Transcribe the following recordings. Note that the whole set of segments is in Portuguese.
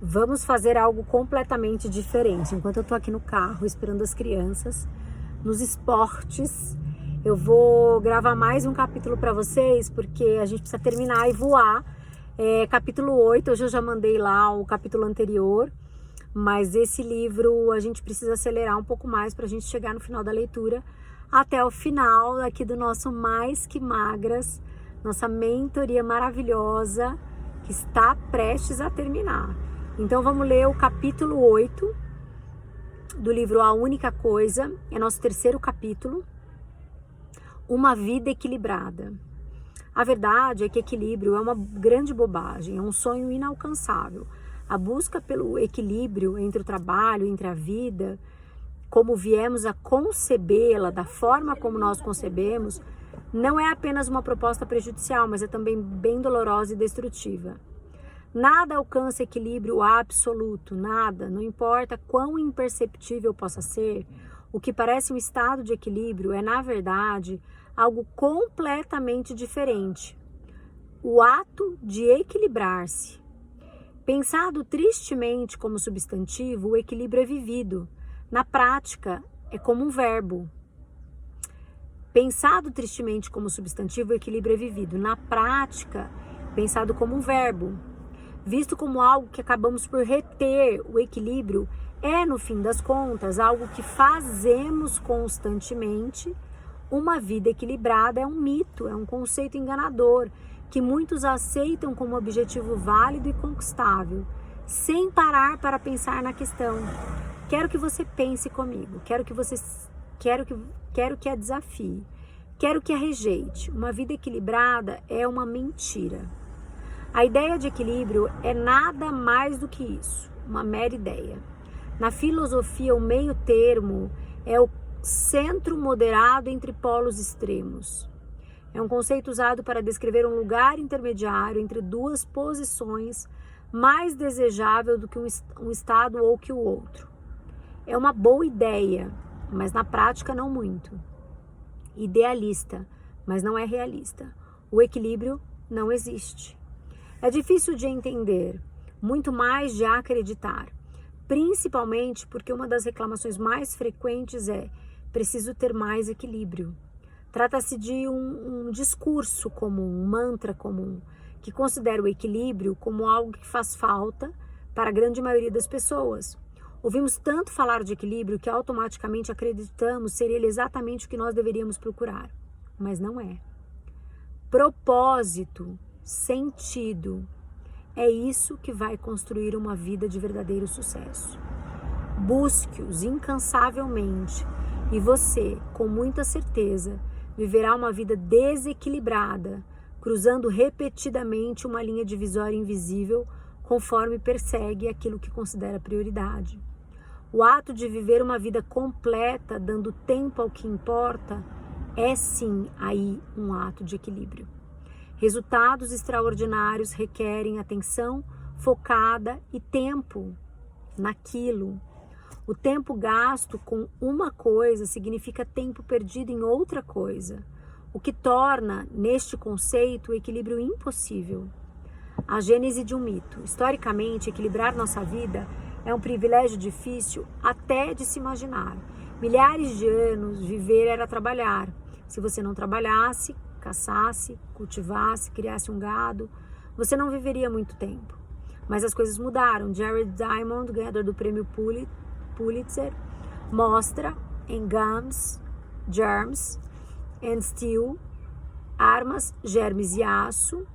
Vamos fazer algo completamente diferente. Enquanto eu tô aqui no carro esperando as crianças, nos esportes, eu vou gravar mais um capítulo para vocês, porque a gente precisa terminar e voar. Capítulo 8, hoje eu já mandei lá o capítulo anterior, mas esse livro a gente precisa acelerar um pouco mais para a gente chegar no final da leitura, até o final aqui do nosso Mais Que Magras, nossa mentoria maravilhosa, que está prestes a terminar. Então vamos ler o capítulo 8 do livro A Única Coisa, é nosso terceiro capítulo, Uma Vida Equilibrada. A verdade é que equilíbrio é uma grande bobagem, é um sonho inalcançável. A busca pelo equilíbrio entre o trabalho, entre a vida, como viemos a concebê-la, da forma como nós concebemos, não é apenas uma proposta prejudicial, mas é também bem dolorosa e destrutiva. Nada alcança equilíbrio absoluto, nada, não importa quão imperceptível possa ser, o que parece um estado de equilíbrio é, na verdade, algo completamente diferente. O ato de equilibrar-se. Pensado tristemente como substantivo, o equilíbrio é vivido. Na prática, é como um verbo. Pensado tristemente como substantivo, o equilíbrio é vivido. Na prática, pensado como um verbo. Visto como algo que acabamos por reter, o equilíbrio é, no fim das contas, algo que fazemos constantemente. Uma vida equilibrada é um mito, é um conceito enganador, que muitos aceitam como objetivo válido e conquistável, sem parar para pensar na questão. Quero que você pense comigo, quero que a desafie, quero que a rejeite. Uma vida equilibrada é uma mentira. A ideia de equilíbrio é nada mais do que isso, uma mera ideia. Na filosofia, o meio termo é o centro moderado entre polos extremos. É um conceito usado para descrever um lugar intermediário entre duas posições, mais desejável do que um estado ou que o outro. É uma boa ideia, mas na prática não muito. Idealista, mas não é realista. O equilíbrio não existe. É difícil de entender, muito mais de acreditar, principalmente porque uma das reclamações mais frequentes é: preciso ter mais equilíbrio. Trata-se de um discurso comum, um mantra comum, que considera o equilíbrio como algo que faz falta para a grande maioria das pessoas. Ouvimos tanto falar de equilíbrio que automaticamente acreditamos ser ele exatamente o que nós deveríamos procurar, mas não é. Propósito, sentido, é isso que vai construir uma vida de verdadeiro sucesso. Busque-os incansavelmente e você, com muita certeza, viverá uma vida desequilibrada, cruzando repetidamente uma linha divisória invisível conforme persegue aquilo que considera prioridade. O ato de viver uma vida completa, dando tempo ao que importa, é sim aí um ato de equilíbrio. Resultados extraordinários requerem atenção focada e tempo naquilo. O tempo gasto com uma coisa significa tempo perdido em outra coisa, o que torna, neste conceito, o equilíbrio impossível. A gênese de um mito. Historicamente, equilibrar nossa vida é um privilégio difícil até de se imaginar. Milhares de anos, viver era trabalhar. Se você não trabalhasse, caçasse, cultivasse, criasse um gado, você não viveria muito tempo. Mas as coisas mudaram. Jared Diamond, ganhador do prêmio Pulitzer, mostra em Guns, Germs and Steel, Armas, Germes e Aço,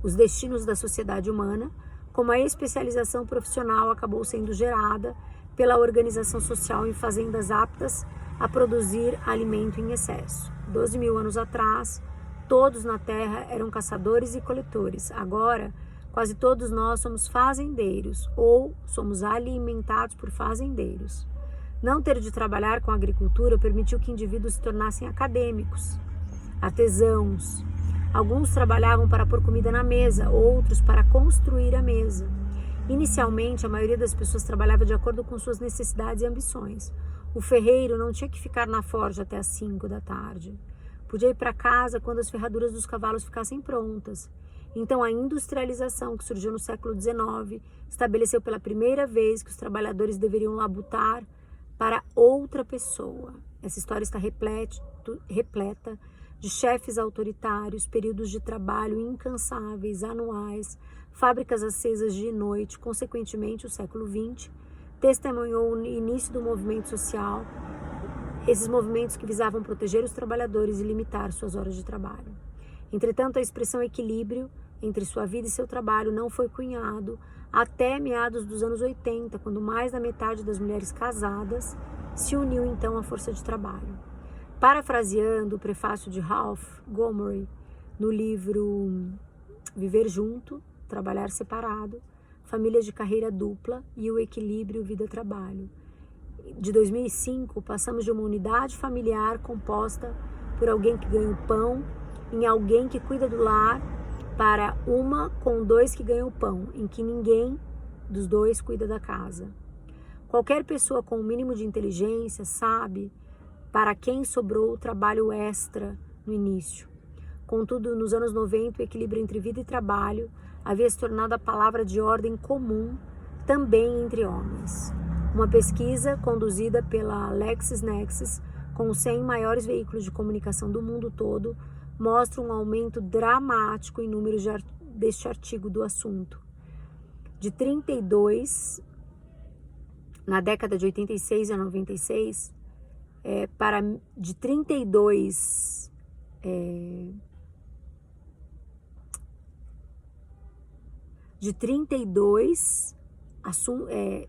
os destinos da sociedade humana, como a especialização profissional acabou sendo gerada pela organização social em fazendas aptas a produzir alimento em excesso. 12 mil anos atrás, todos na Terra eram caçadores e coletores. Agora, quase todos nós somos fazendeiros ou somos alimentados por fazendeiros. Não ter de trabalhar com a agricultura permitiu que indivíduos se tornassem acadêmicos, artesãos. Alguns trabalhavam para pôr comida na mesa, outros para construir a mesa. Inicialmente, a maioria das pessoas trabalhava de acordo com suas necessidades e ambições. O ferreiro não tinha que ficar na forja até às 5 da tarde. Podia ir para casa quando as ferraduras dos cavalos ficassem prontas. Então, a industrialização, que surgiu no século XIX, estabeleceu pela primeira vez que os trabalhadores deveriam labutar para outra pessoa. Essa história está repleta de chefes autoritários, períodos de trabalho incansáveis, anuais, fábricas acesas de noite. Consequentemente, o século XX testemunhou o início do movimento social, esses movimentos que visavam proteger os trabalhadores e limitar suas horas de trabalho. Entretanto, a expressão equilíbrio entre sua vida e seu trabalho não foi cunhado até meados dos anos 80, quando mais da metade das mulheres casadas se uniu então à força de trabalho. Parafraseando o prefácio de Ralph Gomory no livro Viver Junto, Trabalhar Separado, Famílias de Carreira Dupla e o Equilíbrio Vida-Trabalho. De 2005, passamos de uma unidade familiar composta por alguém que ganha o pão, em alguém que cuida do lar, para uma com dois que ganham o pão, em que ninguém dos dois cuida da casa. Qualquer pessoa com o mínimo de inteligência sabe para quem sobrou o trabalho extra no início. Contudo, nos anos 90, o equilíbrio entre vida e trabalho havia se tornado a palavra de ordem comum também entre homens. Uma pesquisa conduzida pela LexisNexis, com os 100 maiores veículos de comunicação do mundo todo, mostra um aumento dramático em números deste artigo do assunto. De 32, na década de 86 a 96, de 32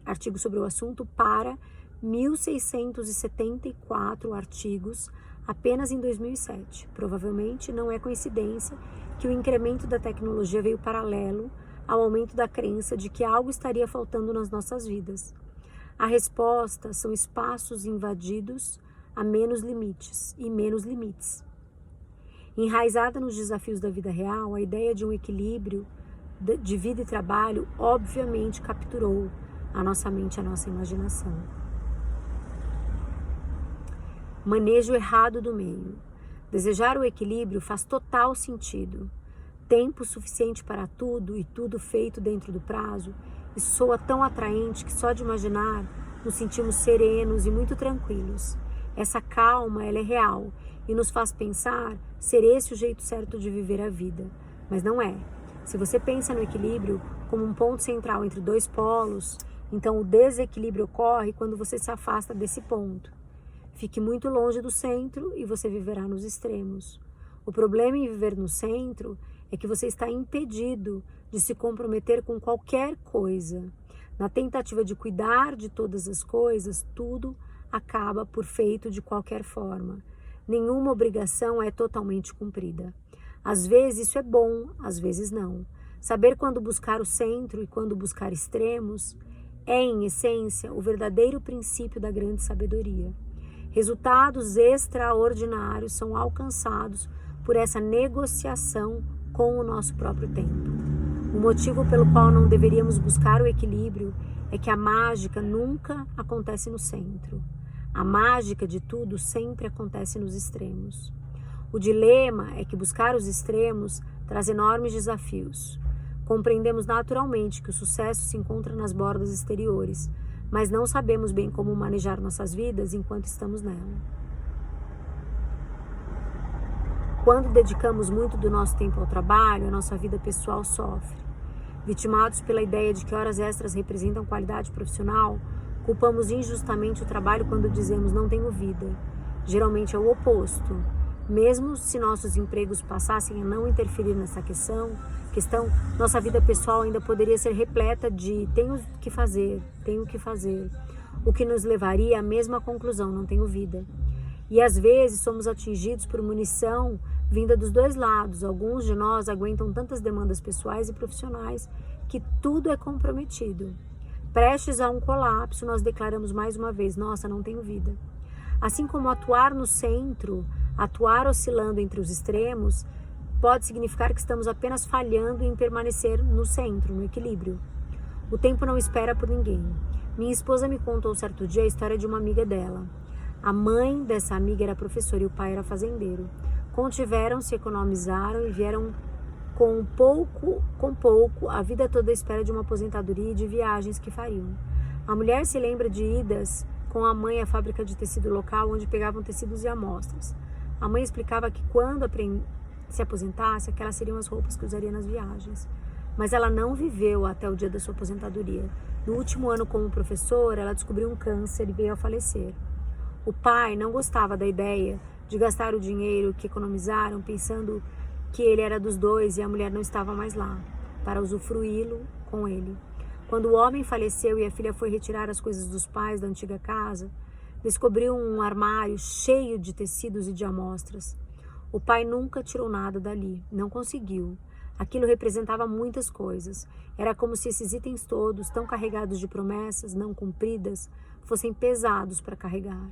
artigos sobre o assunto para 1.674 artigos apenas em 2007. Provavelmente não é coincidência que o incremento da tecnologia veio paralelo ao aumento da crença de que algo estaria faltando nas nossas vidas. A resposta são espaços invadidos a menos limites e menos limites. Enraizada nos desafios da vida real, a ideia de um equilíbrio de vida e trabalho obviamente capturou a nossa mente e a nossa imaginação. Manejo errado do meio. Desejar o equilíbrio faz total sentido. Tempo suficiente para tudo e tudo feito dentro do prazo, isso soa tão atraente que só de imaginar nos sentimos serenos e muito tranquilos. Essa calma, ela é real e nos faz pensar ser esse o jeito certo de viver a vida. Mas não é. Se você pensa no equilíbrio como um ponto central entre dois polos, então o desequilíbrio ocorre quando você se afasta desse ponto. Fique muito longe do centro e você viverá nos extremos. O problema em viver no centro é que você está impedido de se comprometer com qualquer coisa. Na tentativa de cuidar de todas as coisas, tudo acaba por feito de qualquer forma. Nenhuma obrigação é totalmente cumprida. Às vezes isso é bom, às vezes não. Saber quando buscar o centro e quando buscar extremos é, em essência, o verdadeiro princípio da grande sabedoria. Resultados extraordinários são alcançados por essa negociação com o nosso próprio tempo. O motivo pelo qual não deveríamos buscar o equilíbrio é que a mágica nunca acontece no centro. A mágica de tudo sempre acontece nos extremos. O dilema é que buscar os extremos traz enormes desafios. Compreendemos naturalmente que o sucesso se encontra nas bordas exteriores, mas não sabemos bem como manejar nossas vidas enquanto estamos nela. Quando dedicamos muito do nosso tempo ao trabalho, a nossa vida pessoal sofre. Vitimados pela ideia de que horas extras representam qualidade profissional, culpamos injustamente o trabalho quando dizemos não tenho vida. Geralmente é o oposto. Mesmo se nossos empregos passassem a não interferir nessa questão, nossa vida pessoal ainda poderia ser repleta de tenho que fazer, o que nos levaria à mesma conclusão, não tenho vida. E às vezes somos atingidos por munição vinda dos dois lados. Alguns de nós aguentam tantas demandas pessoais e profissionais que tudo é comprometido. Prestes a um colapso, nós declaramos mais uma vez, nossa, não tenho vida. Assim como atuar no centro, atuar oscilando entre os extremos, pode significar que estamos apenas falhando em permanecer no centro, no equilíbrio. O tempo não espera por ninguém. Minha esposa me contou certo dia a história de uma amiga dela. A mãe dessa amiga era professora e o pai era fazendeiro. Contiveram-se, economizaram e vieram com pouco, a vida toda à espera de uma aposentadoria e de viagens que fariam. A mulher se lembra de idas com a mãe à fábrica de tecido local, onde pegavam tecidos e amostras. A mãe explicava que quando se aposentasse, aquelas seriam as roupas que usaria nas viagens. Mas ela não viveu até o dia da sua aposentadoria. No último ano como professora, ela descobriu um câncer e veio a falecer. O pai não gostava da ideia de gastar o dinheiro que economizaram, pensando que ele era dos dois e a mulher não estava mais lá, para usufruí-lo com ele. Quando o homem faleceu e a filha foi retirar as coisas dos pais da antiga casa, descobriu um armário cheio de tecidos e de amostras. O pai nunca tirou nada dali, não conseguiu. Aquilo representava muitas coisas. Era como se esses itens todos, tão carregados de promessas não cumpridas, fossem pesados para carregar.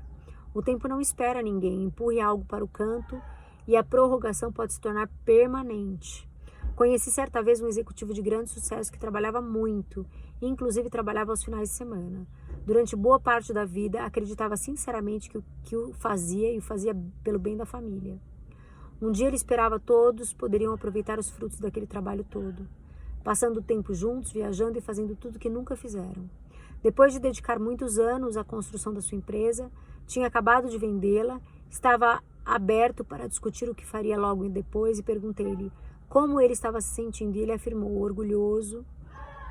O tempo não espera ninguém, empurre algo para o canto e a prorrogação pode se tornar permanente. Conheci certa vez um executivo de grande sucesso que trabalhava muito, e inclusive trabalhava aos finais de semana. Durante boa parte da vida, acreditava sinceramente que o fazia e o fazia pelo bem da família. Um dia ele esperava todos poderiam aproveitar os frutos daquele trabalho todo, passando o tempo juntos, viajando e fazendo tudo que nunca fizeram. Depois de dedicar muitos anos à construção da sua empresa, tinha acabado de vendê-la, estava aberto para discutir o que faria logo depois e perguntei-lhe como ele estava se sentindo e ele afirmou, orgulhoso,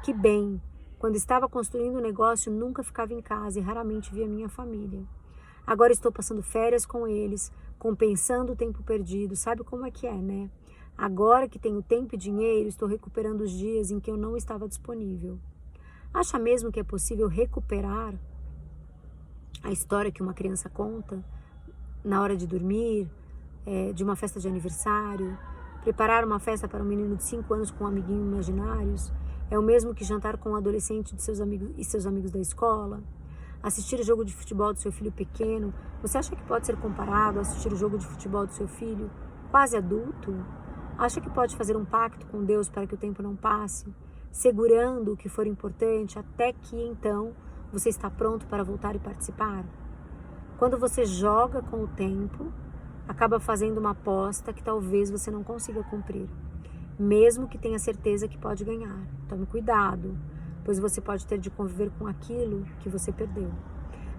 que bem, quando estava construindo o negócio nunca ficava em casa e raramente via minha família. Agora estou passando férias com eles, compensando o tempo perdido, sabe como é que é, né? Agora que tenho tempo e dinheiro, estou recuperando os dias em que eu não estava disponível. Acha mesmo que é possível recuperar a história que uma criança conta na hora de dormir, de uma festa de aniversário, preparar uma festa para um menino de 5 anos com amiguinhos imaginários? É o mesmo que jantar com um adolescente de seus amigos e seus amigos da escola? Assistir o jogo de futebol do seu filho pequeno, você acha que pode ser comparado a assistir o jogo de futebol do seu filho quase adulto? Acha que pode fazer um pacto com Deus para que o tempo não passe, segurando o que for importante até que então você está pronto para voltar e participar? Quando você joga com o tempo, acaba fazendo uma aposta que talvez você não consiga cumprir, mesmo que tenha certeza que pode ganhar. Tome cuidado, pois você pode ter de conviver com aquilo que você perdeu.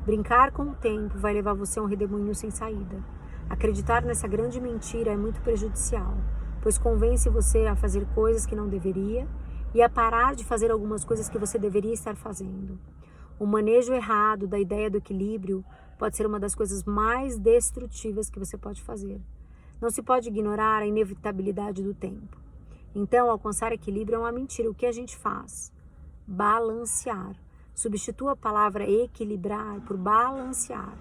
Brincar com o tempo vai levar você a um redemoinho sem saída. Acreditar nessa grande mentira é muito prejudicial, pois convence você a fazer coisas que não deveria e a parar de fazer algumas coisas que você deveria estar fazendo. O manejo errado da ideia do equilíbrio pode ser uma das coisas mais destrutivas que você pode fazer. Não se pode ignorar a inevitabilidade do tempo. Então, alcançar equilíbrio é uma mentira. O que a gente faz? Balancear. Substitua a palavra equilibrar por balancear.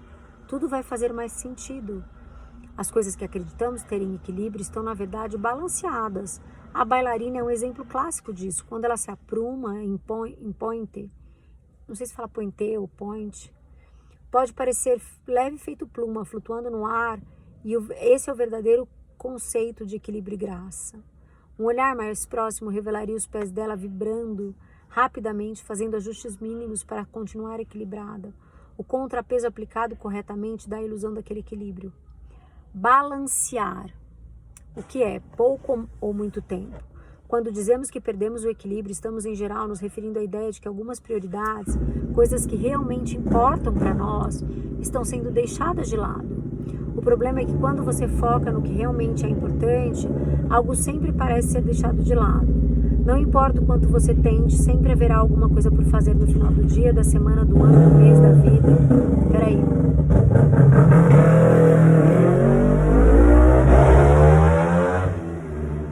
Tudo vai fazer mais sentido. As coisas que acreditamos terem equilíbrio estão, na verdade, balanceadas. A bailarina é um exemplo clássico disso. Quando ela se apruma em pointe, não sei se fala pointe ou point, pode parecer leve feito pluma, flutuando no ar, e esse é o verdadeiro conceito de equilíbrio e graça. Um olhar mais próximo revelaria os pés dela vibrando rapidamente, fazendo ajustes mínimos para continuar equilibrada. O contrapeso aplicado corretamente dá a ilusão daquele equilíbrio. Balancear. O que é? Pouco ou muito tempo? Quando dizemos que perdemos o equilíbrio, estamos em geral nos referindo à ideia de que algumas prioridades, coisas que realmente importam para nós, estão sendo deixadas de lado. O problema é que quando você foca no que realmente é importante, algo sempre parece ser deixado de lado. Não importa o quanto você tente, sempre haverá alguma coisa por fazer no final do dia, da semana, do ano, do mês, da vida. Peraí.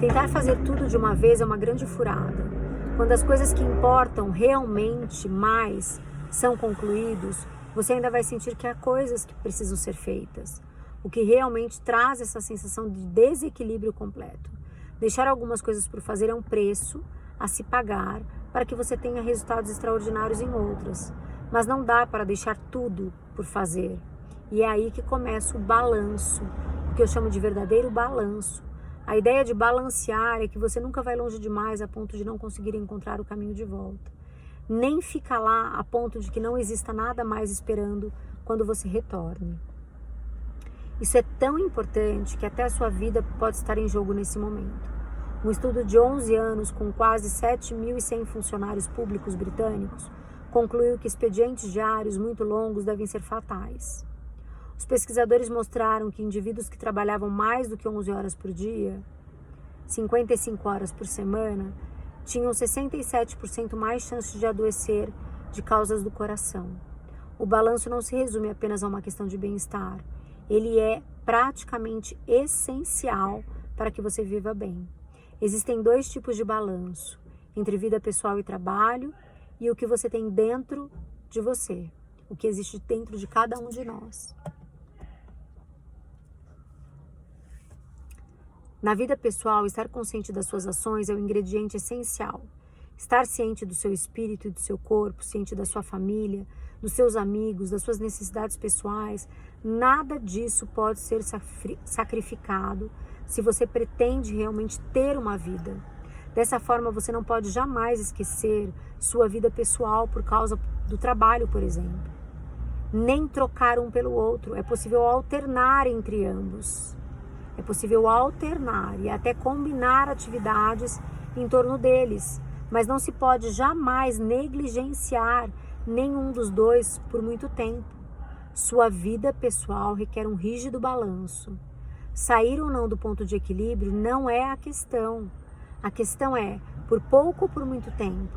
Tentar fazer tudo de uma vez é uma grande furada. Quando as coisas que importam realmente mais são concluídos, você ainda vai sentir que há coisas que precisam ser feitas. O que realmente traz essa sensação de desequilíbrio completo. Deixar algumas coisas por fazer é um preço a se pagar para que você tenha resultados extraordinários em outras. Mas não dá para deixar tudo por fazer. E é aí que começa o balanço, o que eu chamo de verdadeiro balanço. A ideia de balancear é que você nunca vai longe demais a ponto de não conseguir encontrar o caminho de volta. Nem fica lá a ponto de que não exista nada mais esperando quando você retorne. Isso é tão importante que até a sua vida pode estar em jogo nesse momento. Um estudo de 11 anos com quase 7.100 funcionários públicos britânicos concluiu que expedientes diários muito longos devem ser fatais. Os pesquisadores mostraram que indivíduos que trabalhavam mais do que 11 horas por dia, 55 horas por semana, tinham 67% mais chance de adoecer de causas do coração. O balanço não se resume apenas a uma questão de bem-estar. Ele é praticamente essencial para que você viva bem. Existem 2 tipos de balanço, entre vida pessoal e trabalho, e o que você tem dentro de você, o que existe dentro de cada um de nós. Na vida pessoal, estar consciente das suas ações é o ingrediente essencial. Estar ciente do seu espírito e do seu corpo, ciente da sua família, dos seus amigos, das suas necessidades pessoais, nada disso pode ser sacrificado se você pretende realmente ter uma vida. Dessa forma, você não pode jamais esquecer sua vida pessoal por causa do trabalho, por exemplo. Nem trocar um pelo outro. É possível alternar entre ambos. É possível alternar e até combinar atividades em torno deles, mas não se pode jamais negligenciar nenhum dos dois por muito tempo. Sua vida pessoal requer um rígido balanço. Sair ou não do ponto de equilíbrio não é a questão. A questão é, por pouco ou por muito tempo.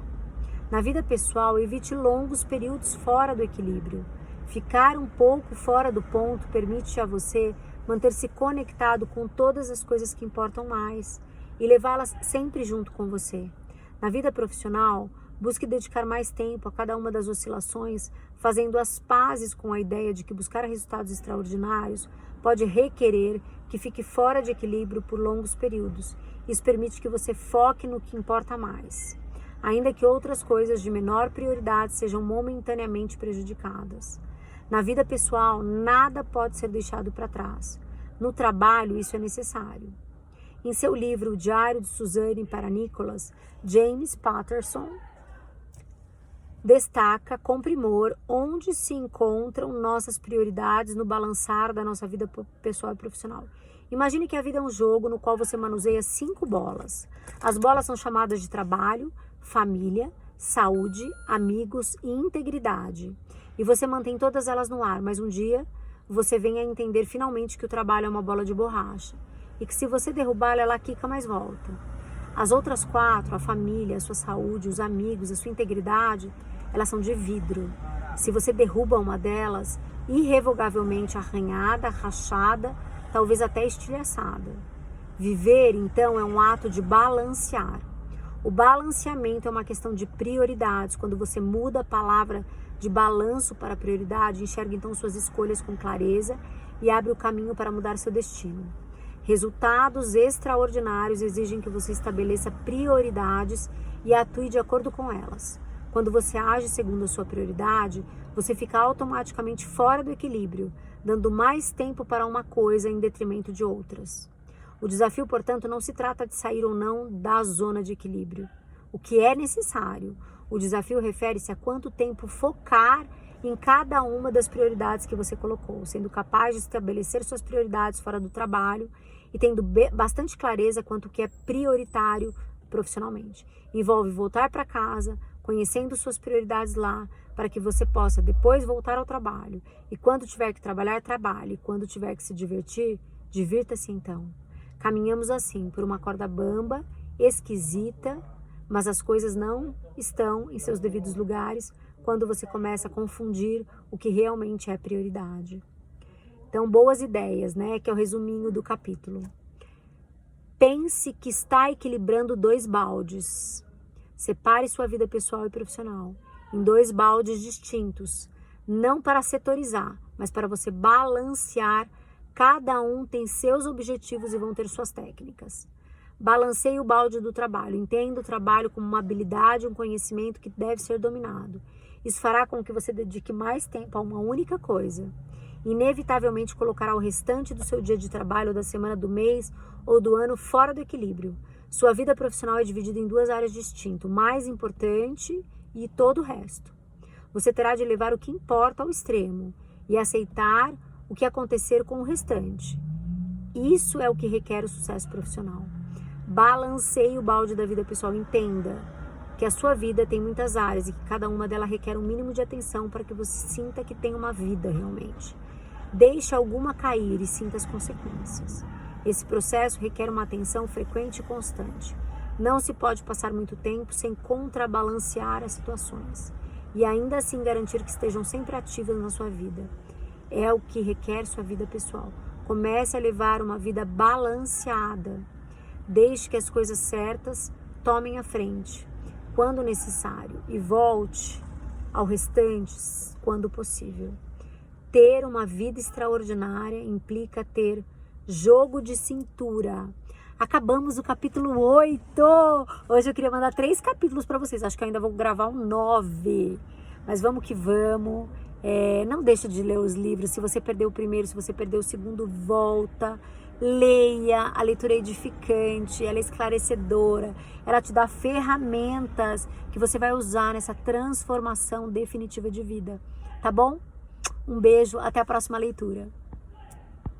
Na vida pessoal, evite longos períodos fora do equilíbrio. Ficar um pouco fora do ponto permite a você manter-se conectado com todas as coisas que importam mais e levá-las sempre junto com você. Na vida profissional, busque dedicar mais tempo a cada uma das oscilações, fazendo as pazes com a ideia de que buscar resultados extraordinários pode requerer que fique fora de equilíbrio por longos períodos. Isso permite que você foque no que importa mais, ainda que outras coisas de menor prioridade sejam momentaneamente prejudicadas. Na vida pessoal, nada pode ser deixado para trás. No trabalho, isso é necessário. Em seu livro O Diário de Suzanne para Nicholas, James Patterson destaca com primor onde se encontram nossas prioridades no balançar da nossa vida pessoal e profissional. Imagine que a vida é um jogo no qual você manuseia 5 bolas. As bolas são chamadas de trabalho, família, saúde, amigos e integridade. E você mantém todas elas no ar, mas um dia você vem a entender finalmente que o trabalho é uma bola de borracha e que se você derrubá-la, ela quica, mas volta. As outras 4, a família, a sua saúde, os amigos, a sua integridade, elas são de vidro. Se você derruba uma delas, irrevogavelmente arranhada, rachada, talvez até estilhaçada. Viver, então, é um ato de balancear. O balanceamento é uma questão de prioridades. Quando você muda a palavra de balanço para prioridade, enxerga então suas escolhas com clareza e abre o caminho para mudar seu destino. Resultados extraordinários exigem que você estabeleça prioridades e atue de acordo com elas. Quando você age segundo a sua prioridade, você fica automaticamente fora do equilíbrio, dando mais tempo para uma coisa em detrimento de outras. O desafio, portanto, não se trata de sair ou não da zona de equilíbrio. O que é necessário? O desafio refere-se a quanto tempo focar em cada uma das prioridades que você colocou, sendo capaz de estabelecer suas prioridades fora do trabalho e tendo bastante clareza quanto que é prioritário profissionalmente. Envolve voltar para casa, conhecendo suas prioridades lá, para que você possa depois voltar ao trabalho. E quando tiver que trabalhar, trabalhe. E quando tiver que se divertir, divirta-se então. Caminhamos assim, por uma corda bamba, esquisita, mas as coisas não estão em seus devidos lugares quando você começa a confundir o que realmente é prioridade. Então, boas ideias, né? Que é o resuminho do capítulo. Pense que está equilibrando 2 baldes. Separe sua vida pessoal e profissional em 2 baldes distintos, não para setorizar, mas para você balancear. Cada um tem seus objetivos e vão ter suas técnicas. Balanceie o balde do trabalho. Entenda o trabalho como uma habilidade, um conhecimento que deve ser dominado. Isso fará com que você dedique mais tempo a uma única coisa. Inevitavelmente colocará o restante do seu dia de trabalho, ou da semana, do mês ou do ano fora do equilíbrio. Sua vida profissional é dividida em 2 áreas distintas, o mais importante e todo o resto. Você terá de levar o que importa ao extremo e aceitar o que acontecer com o restante. Isso é o que requer o sucesso profissional. Balanceie o balde da vida pessoal. Entenda que a sua vida tem muitas áreas e que cada uma delas requer um mínimo de atenção para que você sinta que tem uma vida realmente. Deixe alguma cair e sinta as consequências. Esse processo requer uma atenção frequente e constante. Não se pode passar muito tempo sem contrabalancear as situações e ainda assim garantir que estejam sempre ativas na sua vida. É o que requer sua vida pessoal. Comece a levar uma vida balanceada. Deixe que as coisas certas tomem a frente, quando necessário, e volte ao restante quando possível. Ter uma vida extraordinária implica ter jogo de cintura. Acabamos o capítulo 8. Hoje eu queria mandar 3 capítulos para vocês. Acho que eu ainda vou gravar um 9. Mas vamos que vamos. Não deixa de ler os livros. Se você perdeu o primeiro, se você perdeu o segundo, volta. Leia. A leitura é edificante, ela é esclarecedora. Ela te dá ferramentas que você vai usar nessa transformação definitiva de vida. Tá bom? Um beijo, até a próxima leitura.